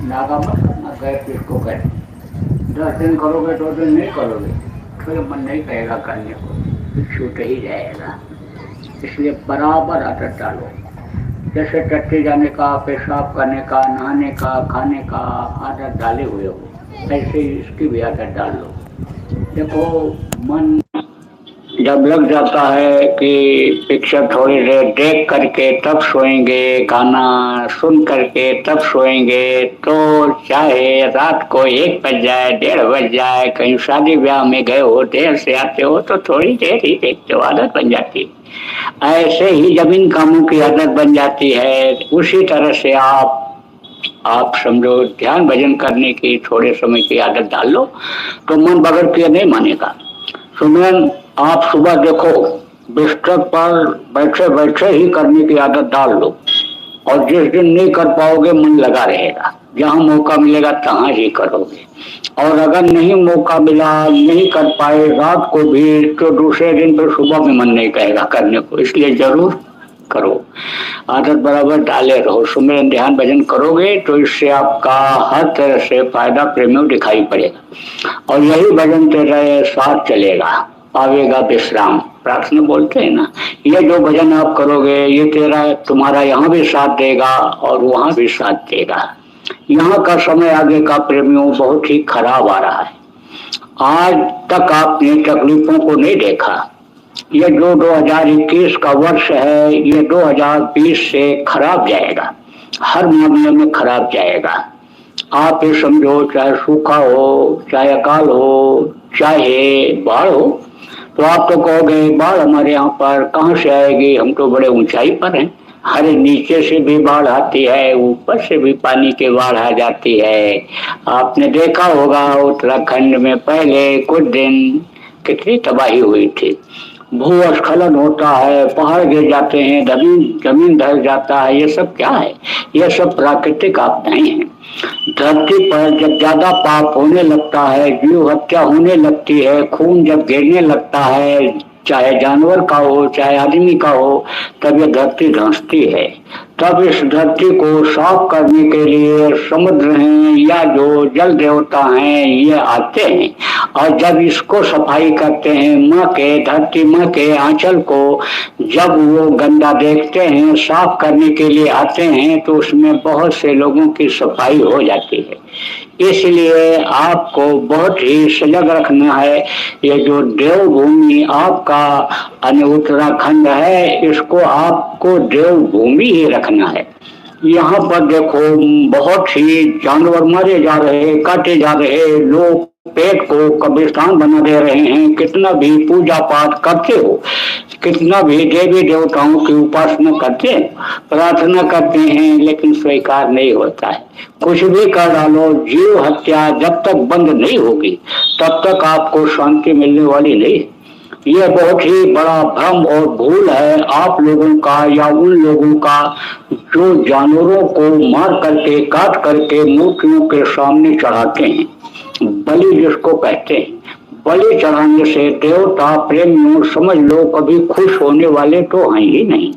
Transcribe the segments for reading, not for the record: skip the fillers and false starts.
नागा मत करना, गए किसको कहते। 10 दिन करोगे, 2 दिन नहीं करोगे, फिर मन नहीं कहेगा करने को, फिर छूट ही जाएगा। इसलिए बराबर आदत डालो। जैसे टट्टी जाने का, पेशाब करने का, नहाने का, खाने का आदत डाले हुए हो, ऐसे ही इसकी भी आदत डाल लो। देखो, मन जब लग जाता है कि पिक्चर थोड़ी देर देख करके तब सोएंगे, गाना सुन करके तब सोएंगे, तो चाहे रात को 1 बज जाए, 1:30 बज जाए, कहीं शादी ब्याह में गए हो, देर से आते हो, तो थोड़ी देर ही देखते हो, आदत बन जाती है। ऐसे ही जब इन कामों की आदत बन जाती है, उसी तरह से आप समझो ध्यान भजन करने की थोड़े समय की आदत डाल लो, तो मन बगैर किए नहीं मानेगा। सुमिरन आप सुबह देखो, बिस्तर पर बैठे बैठे ही करने की आदत डाल लो, और जिस दिन नहीं कर पाओगे मन लगा रहेगा, जहाँ मौका मिलेगा तहाँ ही करोगे। और अगर नहीं मौका मिला, नहीं कर पाए रात को भी, तो दूसरे दिन फिर सुबह में मन नहीं कहेगा करने को। इसलिए जरूर करो, आदत बराबर डाले रहो। सुमिरन ध्यान भजन करोगे तो इससे आपका हर तरह से फायदा प्रेमियों दिखाई पड़ेगा, और यही भजन तेरे साथ चलेगा, पावेगा विश्राम। प्रार्थना बोलते हैं ना, ये जो भजन आप करोगे ये तेरा तुम्हारा यहाँ भी साथ देगा और वहाँ भी साथ देगा। यहाँ का समय आगे का प्रेमियों बहुत ही खराब आ रहा है। आज तक आपने तकलीफों को नहीं देखा। ये जो 2021 का वर्ष है, ये 2020 से खराब जाएगा, हर मामले में खराब जाएगा। आप ये समझो, चाहे सूखा हो, चाहे अकाल हो, चाहे बाढ़ हो, तो आप तो कहोगे बाढ़ हमारे यहाँ पर कहाँ से आएगी, हम तो बड़े ऊंचाई पर हैं। अरे नीचे से भी बाढ़ आती है, ऊपर से भी पानी की बाढ़ आ जाती है। आपने देखा होगा उत्तराखंड में पहले कुछ दिन कितनी तबाही हुई थी। भूस्खलन होता है, पहाड़ गिर जाते हैं, जमीन जमीन ढह जाता है। ये सब क्या है? ये सब प्राकृतिक आपदाएं हैं। धरती पर जब ज्यादा पाप होने लगता है, जीव हत्या होने लगती है, खून जब गिरने लगता है, चाहे जानवर का हो चाहे आदमी का हो, तब ये धरती धंसती है। तब इस धरती को साफ करने के लिए समुद्र हैं या जो जल देवता हैं ये आते हैं, और जब इसको सफाई करते हैं, माँ के धरती माँ के आंचल को जब वो गंदा देखते हैं, साफ करने के लिए आते हैं, तो उसमें बहुत से लोगों की सफाई हो जाती है। इसलिए आपको बहुत ही सजग रखना है। ये जो देवभूमि आपका उत्तराखंड है, इसको आपको देवभूमि ही रखना है। यहाँ पर देखो बहुत ही जानवर मारे जा रहे, काटे जा रहे, लोग पेट को कब्रिस्तान बना दे रहे हैं। कितना भी पूजा पाठ करते हो, कितना भी देवी देवताओं की उपासना करते हैं, प्रार्थना करते हैं, लेकिन स्वीकार नहीं होता है। कुछ भी कर डालो, जीव हत्या जब तक बंद नहीं होगी तब तक आपको शांति मिलने वाली नहीं। यह बहुत ही बड़ा भ्रम और भूल है आप लोगों का या उन लोगों का जो जानवरों को मार करके काट करके मूर्तियों के सामने चढ़ाते हैं। बलि जिसको कहते हैं, बलि चढ़ाने से देवता प्रेमियों समझ लो कभी खुश होने वाले तो हैं ही नहीं।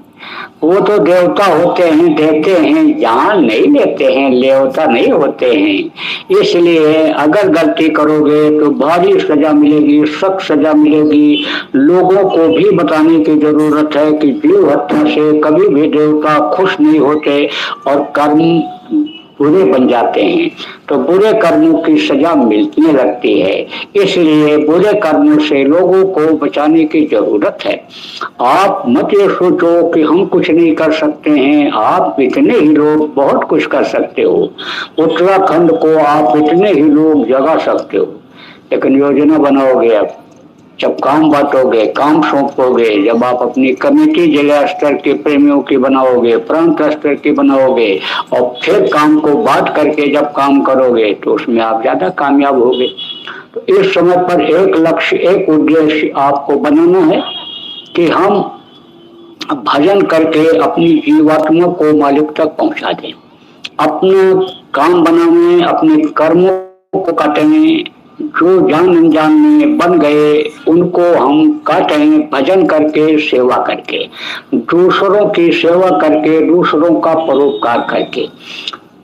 वो तो देवता होते हैं, देते हैं, जान नहीं लेते हैं, देवता नहीं होते हैं। इसलिए अगर गलती करोगे तो भारी सजा मिलेगी, सख्त सजा मिलेगी। लोगों को भी बताने की जरूरत है कि जीव हत्या से कभी भी देवता खुश नहीं होते और कर्म बुरे बन जाते हैं, तो बुरे कर्मों की सजा मिलने लगती है। इसलिए बुरे कर्मों से लोगों को बचाने की जरूरत है। आप मत ये सोचो कि हम कुछ नहीं कर सकते हैं, आप इतने ही लोग बहुत कुछ कर सकते हो। उत्तराखंड को आप इतने ही लोग जगा सकते हो, लेकिन योजना बनाओगे अब, जब काम बांटोगे, काम सौंपोगे, जब आप अपनी कमेटी जिला स्तर के प्रेमियों की बनाओगे, प्रांत स्तर की बनाओगे, और फिर काम को बांट करके जब काम करोगे, तो उसमें आप ज्यादा कामयाब होगे। तो इस समय पर एक लक्ष्य, एक उद्देश्य आपको बनाना है कि हम भजन करके अपनी जीवात्मा को मालिक तक पहुंचा दें, अपना काम बनाने, अपने कर्मों को काटने, जो जान अनजान में बन गए उनको हम काटें, भजन करके, सेवा करके, दूसरों की सेवा करके, दूसरों का परोपकार करके।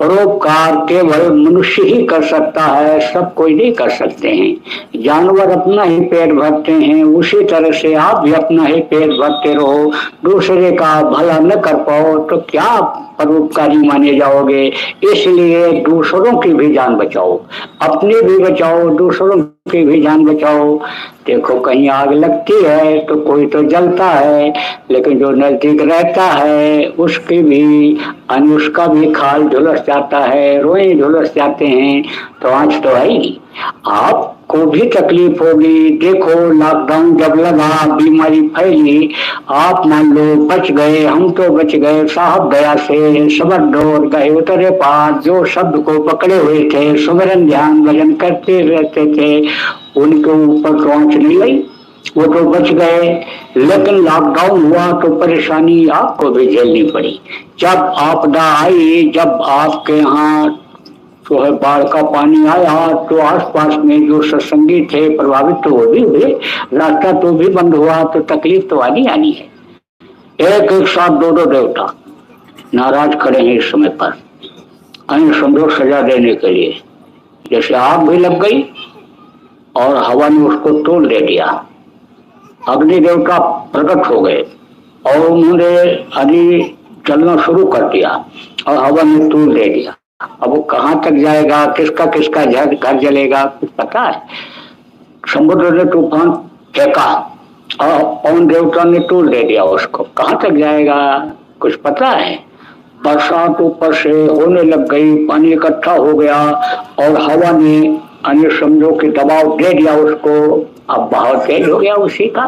परोपकार केवल मनुष्य ही कर सकता है, सब कोई नहीं कर सकते हैं। जानवर अपना ही पेट भरते हैं, उसी तरह से आप भी अपना ही पेट भरते रहो। दूसरे का भला न कर पाओ तो क्या परोपकारी माने जाओगे। इसलिए दूसरों की भी जान बचाओ, अपनी भी बचाओ, दूसरों की भी जान बचाओ। देखो कहीं आग लगती है तो कोई तो जलता है, लेकिन जो नजदीक रहता है उसकी भी उसका भी खाल झुलस जाता है, रोए झुलस जाते हैं। तो आज तो है ही, आपको भी तकलीफ होगी। देखो लॉकडाउन जब लगा, बीमारी फैली, आप मान लो बच गए, हम तो बच गए। साहब गया से सबरदौर गए उतरे पार, जो शब्द को पकड़े हुए थे, सुमिरन ध्यान भजन करते रहते थे, उनके ऊपर तो आंच नहीं गई, वो तो बच गए। लेकिन लॉकडाउन हुआ तो परेशानी आपको भी झेलनी पड़ी। जब आपदा आई, जब आपके यहाँ जो है बाढ़ का पानी आया, तो आसपास में जो सत्संगी थे प्रभावित तो वो भी हुए, रास्ता तो भी बंद हुआ, तो तकलीफ तो आनी आनी है। एक एक साथ दो दो देवता नाराज खड़े हैं इस समय पर अन्य संदोष सजा देने के लिए। जैसे आग भी लग गई और हवा ने उसको तोड़ दे दिया, अग्नि देवता प्रकट हो गए और उन्होंने अग्नि चलना शुरू कर दिया और हवा ने तोड़ दे दिया। अब वो कहाँ तक जाएगा, किसका किसका घर जलेगा, कुछ पता है। समुद्र ने तूफान फेंका और पवन देवता ने तोड़ दे दिया उसको, कहाँ तक जाएगा कुछ पता है। बरसात ऊपर से होने लग गई, पानी इकट्ठा हो गया और हवा ने अन्य समझो कि दबाव दे दिया उसको। अब बहाव तेज हो गया उसी का।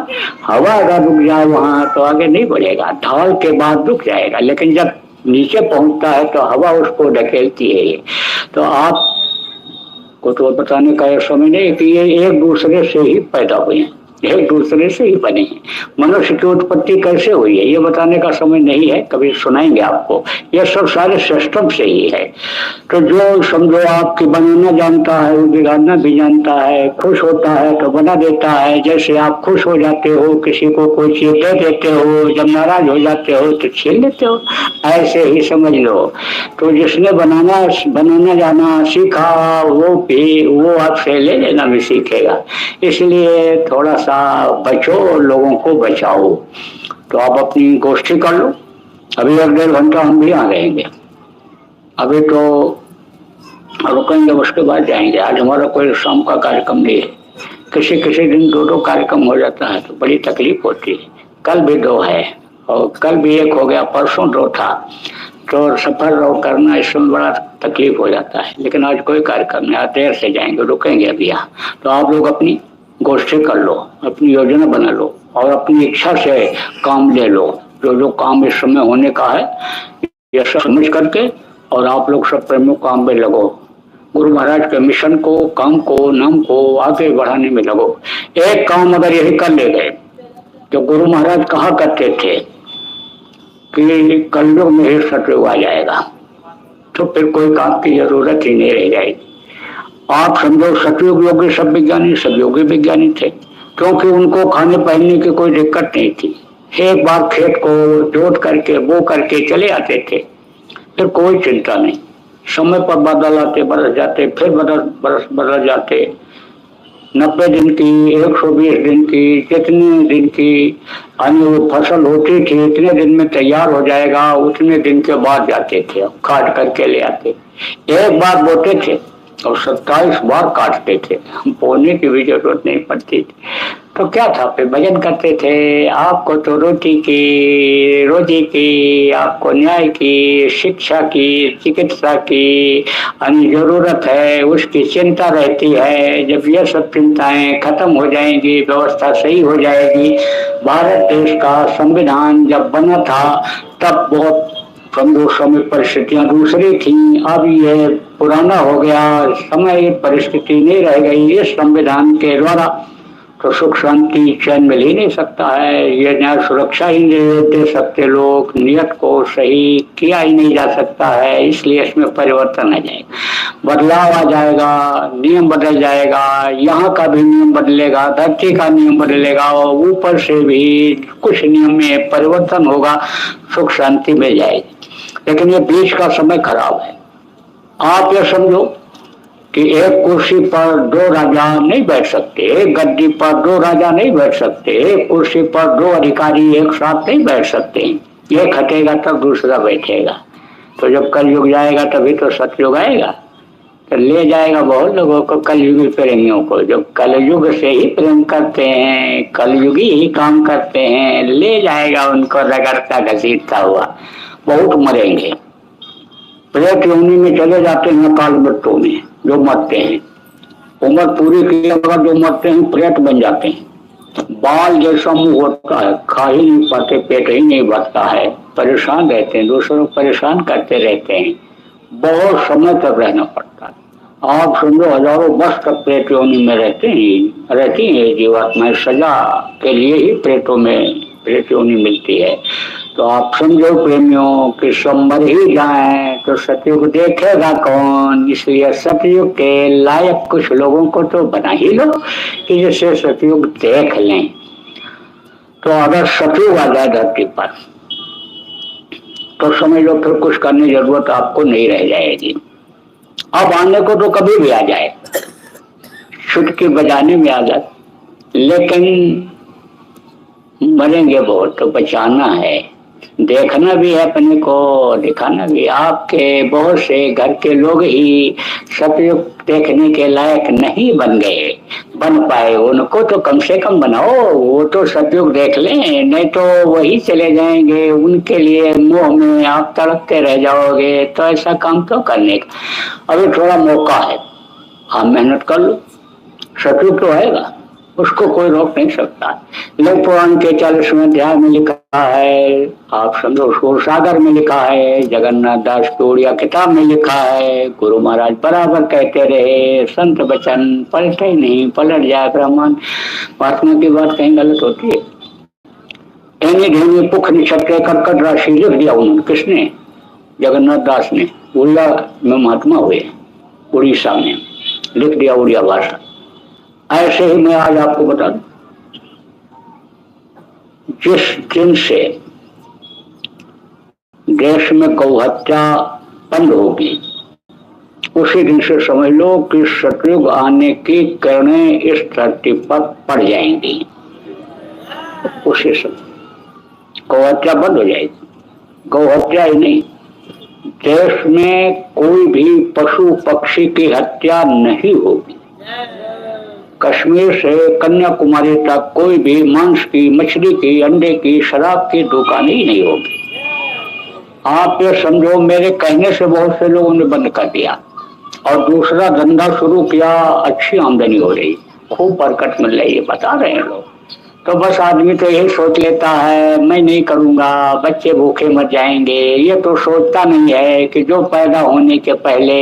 हवा अगर रुक जाए वहां तो आगे नहीं बढ़ेगा, ढाल के बाद रुक जाएगा, लेकिन जब नीचे पहुंचता है तो हवा उसको ढकेलती है। तो आप को तो बताने का समय नहीं कि ये एक दूसरे से ही पैदा हुए हैं, एक दूसरे से ही बने हैं। मनुष्य की उत्पत्ति कैसे हुई है ये बताने का समय नहीं है, कभी सुनाएंगे आपको। यह सब सारे सिस्टम से ही है। तो जो समझो आपकी बनाना जानता है वो बिगाड़ना भी जानता है, खुश होता है तो बना देता है। जैसे आप खुश हो जाते हो, किसी को कोई चीज दे देते हो, जब नाराज हो जाते हो तो छीन लेते हो, ऐसे ही समझ लो। तो जिसने बनाना जाना सीखा वो आपसे ले लेना भी सीखेगा। इसलिए थोड़ा सा बचो, लोगों को बचाओ। तो आप अपनी गोष्ठी कर लो, अभी 1-1.5 घंटा हम भी आ रहेंगे, अभी तो रुकेंगे, उसके बाद जाएंगे। आज हमारा कोई शाम का कार्यक्रम नहीं है, किसी किसी दिन 2-2 कार्यक्रम हो जाता है तो बड़ी तकलीफ होती है। कल भी 2 है और कल भी 1 हो गया, परसों 2 था, तो सफर करना इसमें बड़ा तकलीफ हो जाता है। लेकिन आज कोई कार्यक्रम नहीं, आज देर से जाएंगे, रुकेंगे अभी यहाँ। तो आप लोग अपनी गोष्ठी कर लो, अपनी योजना बना लो और अपनी इच्छा से काम ले लो। जो जो काम इस समय होने का है ये सब समझ करके और आप लोग सब प्रमुख काम में लगो। गुरु महाराज के मिशन को, काम को, नाम को आगे बढ़ाने में लगो। एक काम अगर यही कर ले गए तो गुरु महाराज कहा करते थे कि कलयुग में ही सतयुग आ जाएगा, तो फिर कोई काम की जरूरत ही नहीं रह जाएगी। आप समझो सतयुग योगी सब विज्ञानी, सब योगी विज्ञानी थे, क्योंकि उनको खाने पहनने की कोई दिक्कत नहीं थी। एक बार खेत को जोत करके बो करके चले आते थे, फिर कोई चिंता नहीं। समय पर बादल आते, बरस जाते, फिर बरस जाते। 90 दिन की, 120 दिन की, कितने दिन की फसल होती थी, इतने दिन में तैयार हो जाएगा, उतने दिन के बाद जाते थे, काट करके ले आते। एक बार बोते थे और 27 बार काटते थे, हम बोने की भी जरूरत नहीं पड़ती थी। तो क्या था, फिर भजन करते थे। आपको तो रोटी की, रोजी की, आपको न्याय की, शिक्षा की, चिकित्सा की जरूरत है, उसकी चिंता रहती है। जब ये सब चिंताएं खत्म हो जाएंगी, व्यवस्था सही हो जाएगी। भारत देश का संविधान जब बना था तब बहुत संघर्षों में परिस्थितियां दूसरी थी, अब ये पुराना हो गया, समय परिस्थिति नहीं रह गई। इस संविधान के द्वारा तो सुख शांति चैन मिल ही नहीं सकता है, ये न्याय सुरक्षा ही नहीं दे सकते लोग, नियत को सही किया ही नहीं जा सकता है। इसलिए इसमें परिवर्तन आ जाएगा, बदलाव आ जाएगा, नियम बदल जाएगा, यहाँ का भी नियम बदलेगा, धरती का नियम बदलेगा और ऊपर से भी कुछ नियम में परिवर्तन होगा, सुख शांति मिल जाएगी। लेकिन ये बीच का समय खराब है, आप ये समझो कि एक कुर्सी पर दो राजा नहीं बैठ सकते, एक गद्दी पर दो राजा नहीं बैठ सकते, एक कुर्सी पर दो अधिकारी एक साथ नहीं बैठ सकते। एक हटेगा तब दूसरा बैठेगा। तो जब कलयुग जाएगा तभी तो सतयुग आएगा, तो ले जाएगा बहुत लोगों को, कलयुगी प्रेमियों को, जो कलयुग से ही प्रेम करते हैं, कलयुगी ही काम करते हैं, ले जाएगा उनको रगड़ता घसीटता हुआ। बहुत मरेंगे, प्रेत योनि में चले जाते हैं, काल मृत्यु में जो मरते हैं। उम्र पूरी की अगर जो मरते हैं प्रेत बन जाते हैं। बाल जैसा मुंह होता है, खा ही नहीं पाते, पेट ही नहीं भरता है, परेशान रहते हैं, दूसरों को परेशान करते रहते हैं, बहुत समय तक रहना पड़ता है। आप समझो हजारों वर्ष तक प्रेत योनि में रहती है जीवात्माएं, सजा के लिए ही प्रेतों में प्रेत योनि मिलती है। तो आप समझो प्रेमियों कि सब मर ही जाए तो सतयुग देखेगा कौन। इसलिए सतयुग के लायक कुछ लोगों को तो बना ही लो कि जिससे सतयुग देख लें। तो अगर सतयुग आ जाए धरती पर तो समझ लो फिर कुछ करने की जरूरत आपको नहीं रह जाएगी। अब आने को तो कभी भी आ जाए, चुटकी बजाने में आ जाए, लेकिन मरेंगे बहुत, तो बचाना है, देखना भी है अपने को, दिखाना भी। आपके बहुत से घर के लोग ही सतयुग देखने के लायक नहीं बन गए, बन पाए, उनको तो कम से कम बनाओ, वो तो सतयुग देख लें, नहीं तो वही चले जाएंगे। उनके लिए मोह में आप तड़पते रह जाओगे। तो ऐसा काम तो करने का अभी थोड़ा मौका है, आप मेहनत कर लो, सतयुग तो आएगा, उसको कोई रोक नहीं सकता। लव पुराण के 40वें अध्याय में लिखा है, आप समझो सूर सागर में लिखा है, जगन्नाथ दास की उड़िया किताब में लिखा है, गुरु महाराज बराबर कहते रहे, संत वचन पलटे ही नहीं, पलट जाए ब्राह्मण। महात्मा की बात कहीं गलत होती है। एनी ढेनी पुख निछत्ते कर्कट राशि लिख दिया उन्होंने, किसने? जगन्नाथ दास ने। उड़िया में महात्मा हुए, उड़ीसा में लिख दिया उड़िया भाषा। ऐसे ही मैं आज आपको बता दूं, जिस दिन से देश में गौ हत्या बंद होगी उसी दिन से समझ लो कि सतयुग आने की किरणें इस धरती पर पड़ जाएंगी। उसी समय गौ हत्या बंद हो जाएगी। गौ हत्या ही नहीं, देश में कोई भी पशु पक्षी की हत्या नहीं होगी। कश्मीर से कन्याकुमारी तक कोई भी मांस की, मछली की, अंडे की, शराब की दुकान ही नहीं होगी। आप ये समझो मेरे कहने से बहुत से लोगों ने बंद कर दिया और दूसरा धंधा शुरू किया, अच्छी आमदनी हो रही, खूब बरकत मिल रही है, बता रहे हैं लोग। तो बस आदमी तो यही सोच लेता है मैं नहीं करूंगा, बच्चे भूखे मर जाएंगे। ये तो सोचता नहीं है कि जो पैदा होने के पहले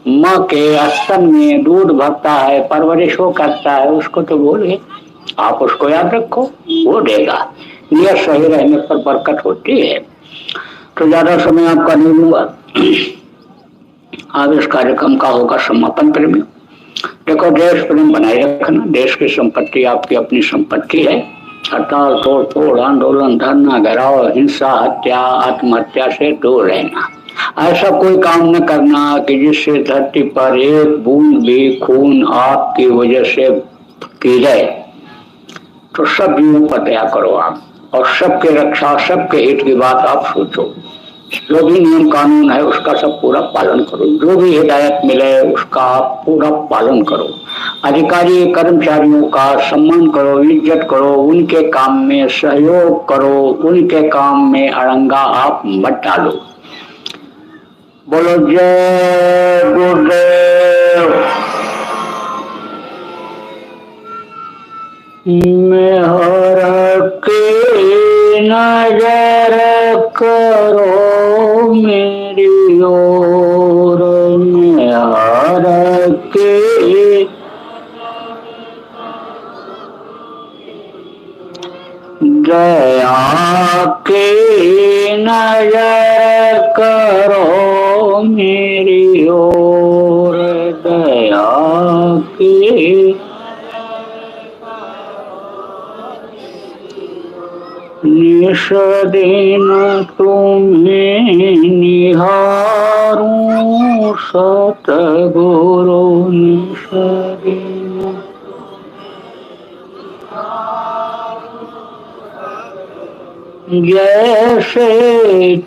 माँ के स्तन में दूध भरता है, परवरिश वो करता है, उसको तो भूल गए। आप उसको याद रखो, वो देगा। नियत सही रहने पर बरकत होती है। तो ज्यादा समय आपका नहीं लूंगा, अब इस कार्यक्रम का होगा समापन। प्रेमियों देखो, देश प्रेम बनाए रखना, देश की संपत्ति आपकी अपनी संपत्ति है। हड़ताल, तोड़ फोड़, आंदोलन, धरना, घेराव, हिंसा, हत्या, आत्महत्या से दूर रहना। ऐसा कोई काम न करना कि जिससे धरती पर एक बूंद भी खून आपकी वजह से गिरे। तो सब जीवों पर दया करो आप, और सबके रक्षा, सबके हित की बात आप सोचो। जो भी नियम कानून है उसका सब पूरा पालन करो, जो भी हिदायत मिले उसका आप पूरा पालन करो। अधिकारी कर्मचारियों का सम्मान करो, इज्जत करो, उनके काम में सहयोग करो, उनके काम में अड़ंगा आप मत डालो। बोलो जय गुरुदेव। मेहर के नजर करो मेरी ओर, मेहर के दया के नजर करो मेरी ओर, दया के निश दिन तुम्हें निहारूं सतगुरु निश दिन जैसे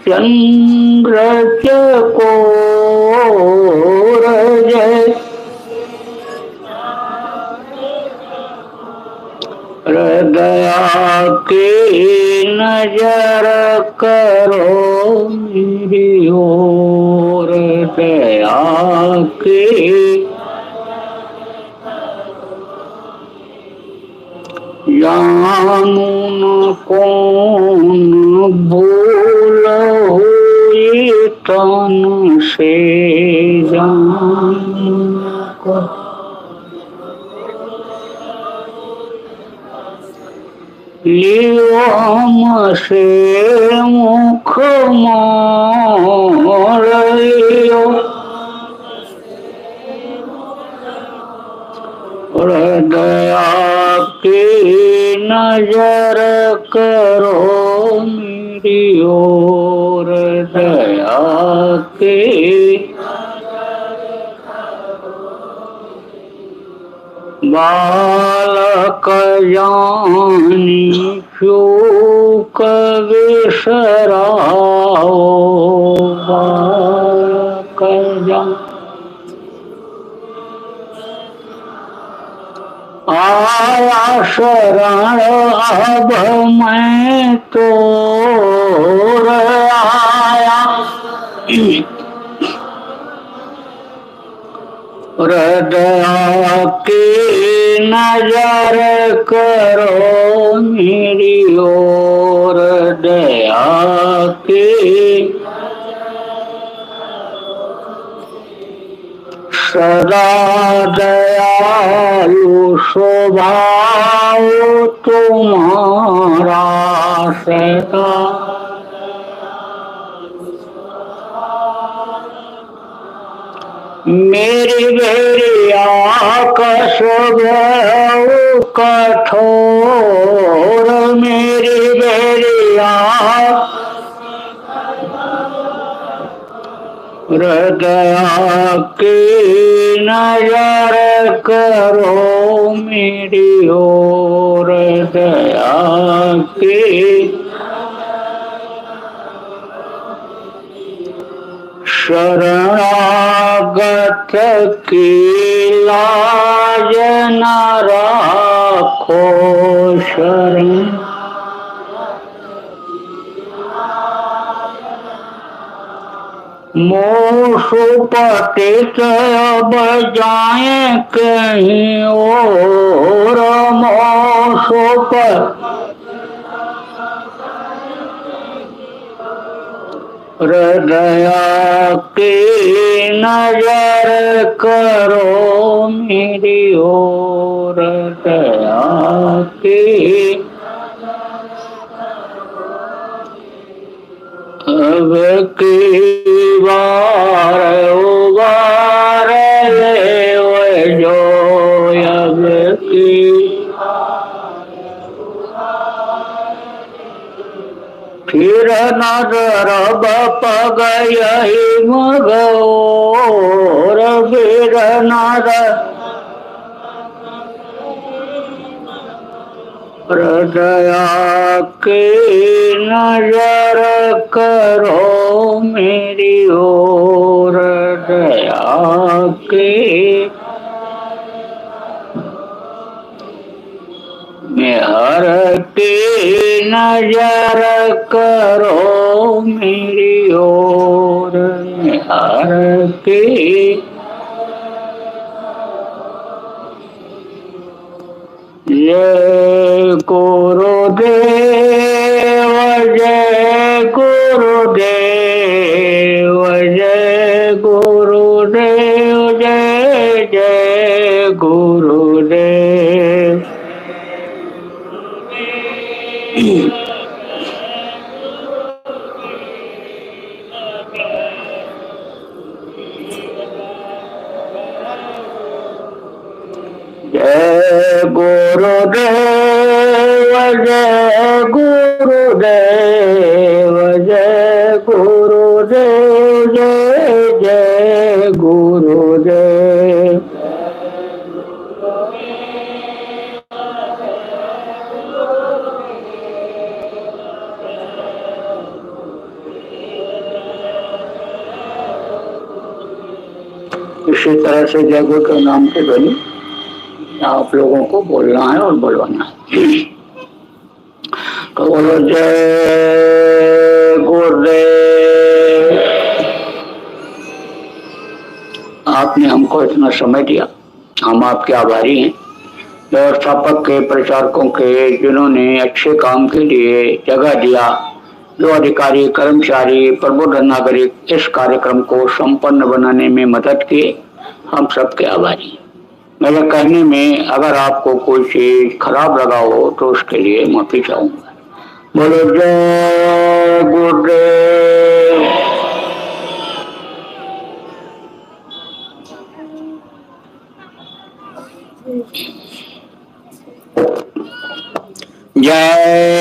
चंद्र चकोर हृदया के नजर करो मेरी ओर दया के जानू न कौन भूल हुई तन से जानू को लियो हमसे मुख मोर लियो हृदया की नजर करो मेरी ओर दया के बालक जानी चूक बिसराओ बालक जान आया शरण अब मैं तोर आया हृदया की नजर करो मेरी ओर दया की सदा दयालु स्वभाव तुम्हारा सदा मेरी भेड़िया कसब कठोर मेरी भेड़िया हृदया की नजर करो मेरी ओर दया की शरणागत की लाज न राखो शरण मोसु पतित अब जाए कहीं और मोसु पर हृदया की नजर करो मेरी ओर दया की अब की बार उबार ले जो अब की फिर नजर पग यही मगोर फिर नजर हृदया की नजर करो मेरी ओर दया की मेहर की नजर करो मेरी ओर मेहर की जय गुरुदेव जय गुरुदेव जय गुरुदेव जय जय गुरुदेव जय गुरुदेव जय गुरुदेव गुरुदेव। इसी तरह से जय गुरु के नाम की ध्वनि आप लोगों को बोलना है और बुलवाना है। तो बोलो जय गुरुदेव। आपने हमको इतना समय दिया, हम आपके आभारी हैं। व्यवस्थापक के, प्रचारकों के, जिन्होंने अच्छे काम के लिए जगह दिया, जो अधिकारी, कर्मचारी, प्रबुद्ध नागरिक इस कार्यक्रम को संपन्न बनाने में मदद किए, हम सबके आभारी हैं। मेरे कहने में अगर आपको कोई चीज खराब लगा हो तो उसके लिए माफी चाहूंगा। बोलो जय गुरुदेव। जय